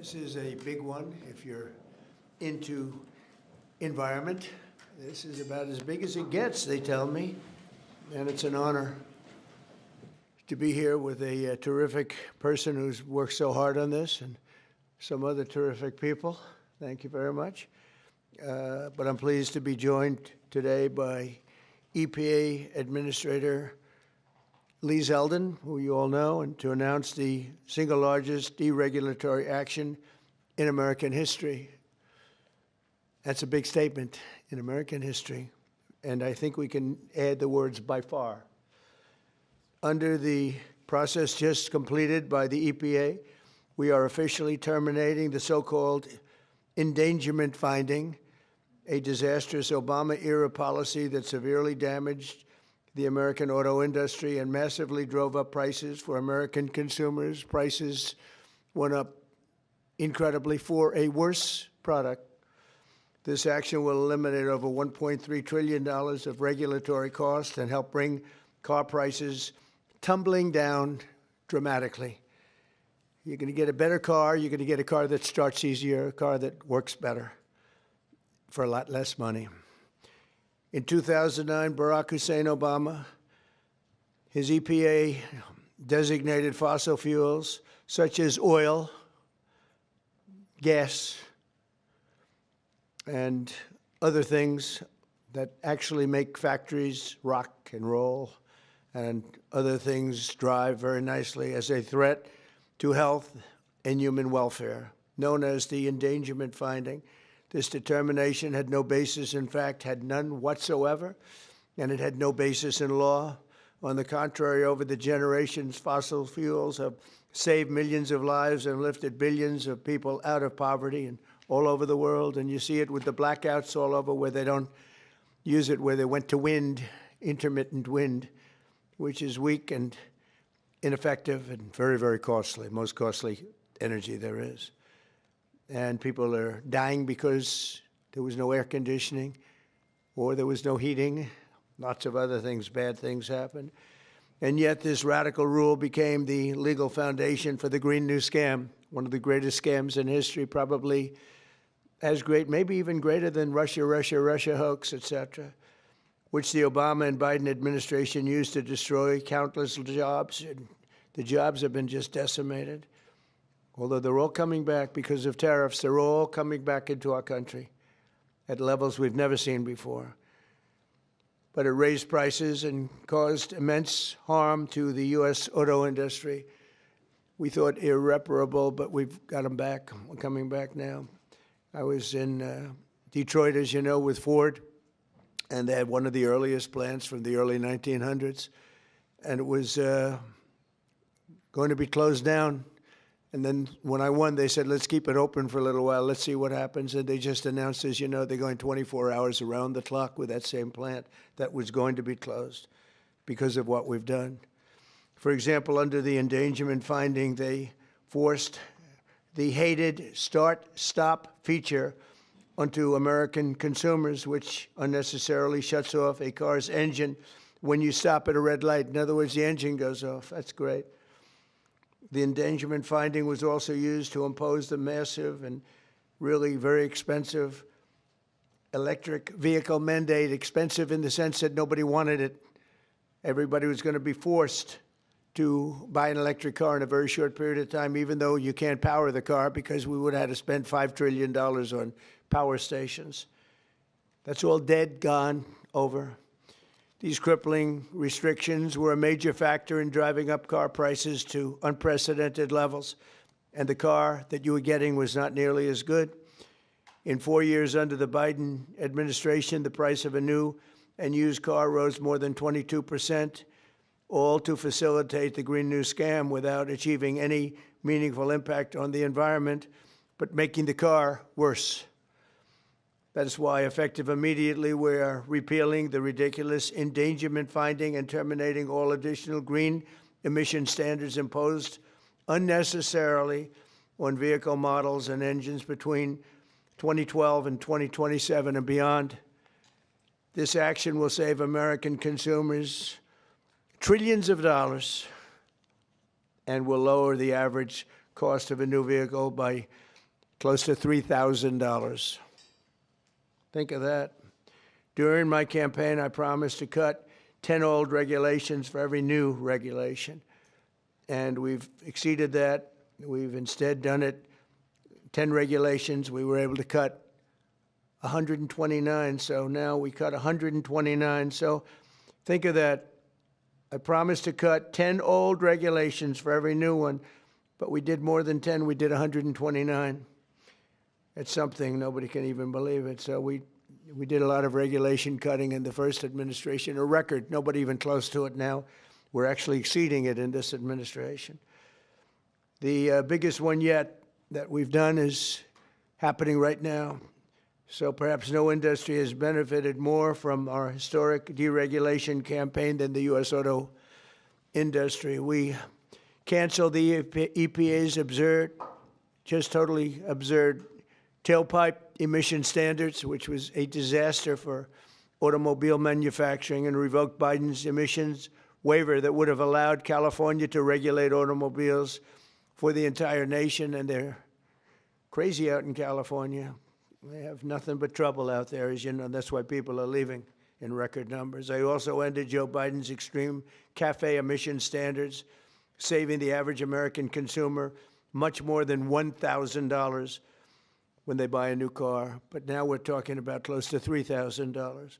This is a big one if you're into environment. This is about as big as it gets, they tell me, and it's an honor to be here with a terrific person who's worked so hard on this and some other terrific people. Thank you very much. But I'm pleased to be joined today by EPA Administrator Lee Zeldin, who you all know, and to announce the single largest deregulatory action in American history. That's a big statement in American history, and I think we can add the words by far. Under the process just completed by the EPA, we are officially terminating the so-called endangerment finding, a disastrous Obama-era policy that severely damaged the American auto industry and massively drove up prices for American consumers. Prices went up incredibly for a worse product. This action will eliminate over $1.3 trillion of regulatory costs and help bring car prices tumbling down dramatically. You're going to get a better car. You're going to get a car that starts easier, a car that works better for a lot less money. In 2009, Barack Hussein Obama, his EPA designated fossil fuels such as oil, gas, and other things that actually make factories rock and roll and other things drive very nicely as a threat to health and human welfare, known as the endangerment finding. This determination had no basis, in fact, had none whatsoever, and it had no basis in law. On the contrary, over the generations, fossil fuels have saved millions of lives and lifted billions of people out of poverty and all over the world. And you see it with the blackouts all over where they don't use it, where they went to wind, intermittent wind, which is weak and ineffective and very, very costly, most costly energy there is. And people are dying because there was no air conditioning or there was no heating. Lots of other things, bad things happened. And yet this radical rule became the legal foundation for the Green New Scam, one of the greatest scams in history, probably as great, maybe even greater than Russia hoax, et cetera, which the Obama and Biden administration used to destroy countless jobs. And the jobs have been just decimated. Although they're all coming back because of tariffs, they're all coming back into our country at levels we've never seen before. But it raised prices and caused immense harm to the U.S. auto industry. We thought irreparable, but we've got them back. We're coming back now. I was in Detroit, as you know, with Ford, and they had one of the earliest plants from the early 1900s, and it was going to be closed down. And then when I won, they said, let's keep it open for a little while. Let's see what happens. And they just announced, as you know, they're going 24 hours around the clock with that same plant that was going to be closed because of what we've done. For example, under the endangerment finding, they forced the hated start-stop feature onto American consumers, which unnecessarily shuts off a car's engine when you stop at a red light. In other words, the engine goes off. That's great. The endangerment finding was also used to impose the massive and really very expensive electric vehicle mandate, expensive in the sense that nobody wanted it. Everybody was going to be forced to buy an electric car in a very short period of time, even though you can't power the car because we would have had to spend $5 trillion on power stations. That's all dead, gone, over. These crippling restrictions were a major factor in driving up car prices to unprecedented levels, and the car that you were getting was not nearly as good. In 4 years under the Biden administration, the price of a new and used car rose more than 22%, all to facilitate the Green New Scam without achieving any meaningful impact on the environment, but making the car worse. That is why, effective immediately, we are repealing the ridiculous endangerment finding and terminating all additional green emission standards imposed unnecessarily on vehicle models and engines between 2012 and 2027 and beyond. This action will save American consumers trillions of dollars and will lower the average cost of a new vehicle by close to $3,000. Think of that. During my campaign, I promised to cut 10 old regulations for every new regulation. And we've exceeded that. We've instead done it 10 regulations. We were able to cut 129. So now we cut 129. So think of that. I promised to cut 10 old regulations for every new one, but we did more than 10. We did 129. It's something. Nobody can even believe it. So we did a lot of regulation cutting in the first administration, a record, nobody even close to it now. We're actually exceeding it in this administration. The biggest one yet that we've done is happening right now. So perhaps no industry has benefited more from our historic deregulation campaign than the U.S. auto industry. We canceled the EPA's absurd, just totally absurd, tailpipe emission standards, which was a disaster for automobile manufacturing, and revoked Biden's emissions waiver that would have allowed California to regulate automobiles for the entire nation. And they're crazy out in California. They have nothing but trouble out there, as you know. That's why people are leaving in record numbers. I also ended Joe Biden's extreme CAFE emission standards, saving the average American consumer much more than $1,000 when they buy a new car, but now we're talking about close to $3,000.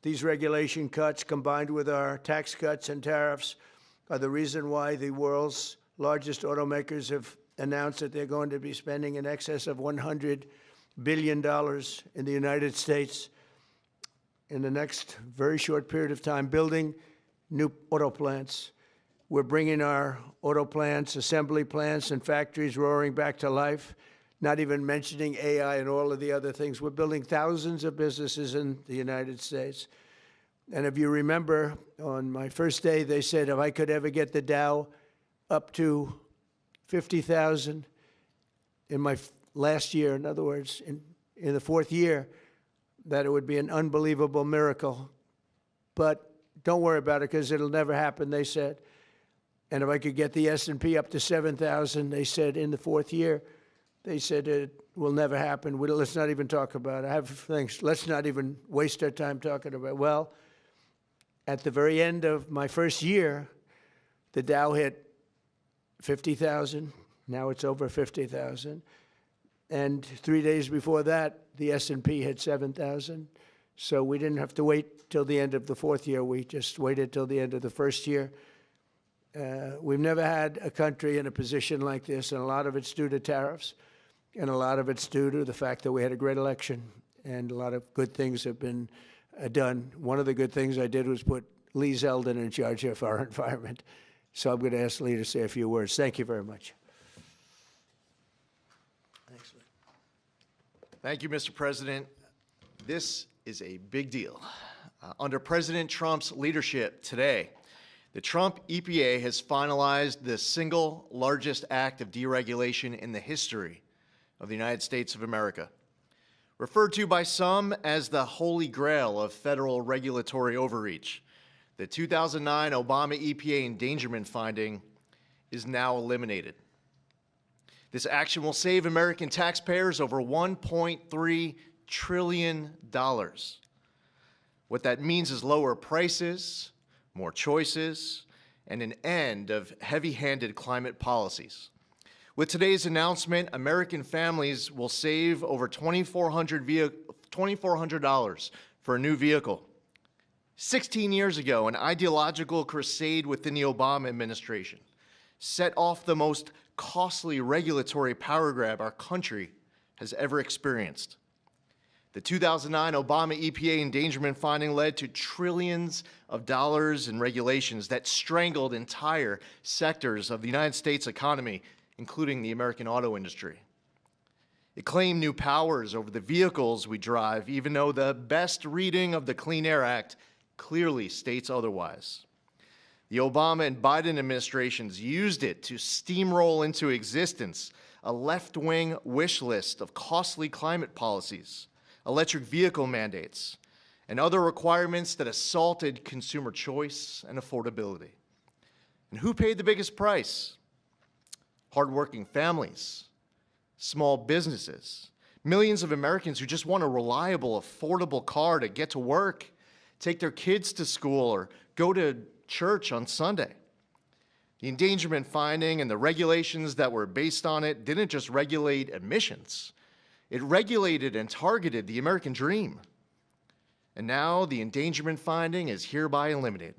These regulation cuts, combined with our tax cuts and tariffs, are the reason why the world's largest automakers have announced that they're going to be spending in excess of $100 billion in the United States in the next very short period of time, building new auto plants. We're bringing our auto plants, assembly plants, and factories roaring back to life, not even mentioning AI and all of the other things. We're building thousands of businesses in the United States. And if you remember, on my first day, they said if I could ever get the Dow up to 50,000 in my last year, in other words, in the fourth year, that it would be an unbelievable miracle. But don't worry about it, because it'll never happen, they said. And if I could get the S&P up to 7,000, they said in the fourth year, they said it will never happen. Let's not even talk about it. I have things. Let's not even waste our time talking about it. Well, at the very end of my first year, the Dow hit 50,000. Now it's over 50,000. And 3 days before that, the S&P hit 7,000. So we didn't have to wait till the end of the fourth year. We just waited till the end of the first year. We've never had a country in a position like this, and a lot of it's due to tariffs. And a lot of it's due to the fact that we had a great election, and a lot of good things have been done. One of the good things I did was put Lee Zeldin in charge of our environment. So I'm going to ask Lee to say a few words. Thank you very much. Thanks, Lee. Thank you, Mr. President. This is a big deal. Under President Trump's leadership today, the Trump EPA has finalized the single largest act of deregulation in the history of the United States of America. Referred to by some as the holy grail of federal regulatory overreach, the 2009 Obama EPA endangerment finding is now eliminated. This action will save American taxpayers over $1.3 trillion. What that means is lower prices, more choices, and an end of heavy-handed climate policies. With today's announcement, American families will save over $2,400 for a new vehicle. 16 years ago, an ideological crusade within the Obama administration set off the most costly regulatory power grab our country has ever experienced. The 2009 Obama EPA endangerment finding led to trillions of dollars in regulations that strangled entire sectors of the United States economy, including the American auto industry. It claimed new powers over the vehicles we drive, even though the best reading of the Clean Air Act clearly states otherwise. The Obama and Biden administrations used it to steamroll into existence a left-wing wish list of costly climate policies, electric vehicle mandates, and other requirements that assaulted consumer choice and affordability. And who paid the biggest price? Hardworking families, small businesses, millions of Americans who just want a reliable, affordable car to get to work, take their kids to school, or go to church on Sunday. The endangerment finding and the regulations that were based on it didn't just regulate emissions. It regulated and targeted the American dream. And now the endangerment finding is hereby eliminated.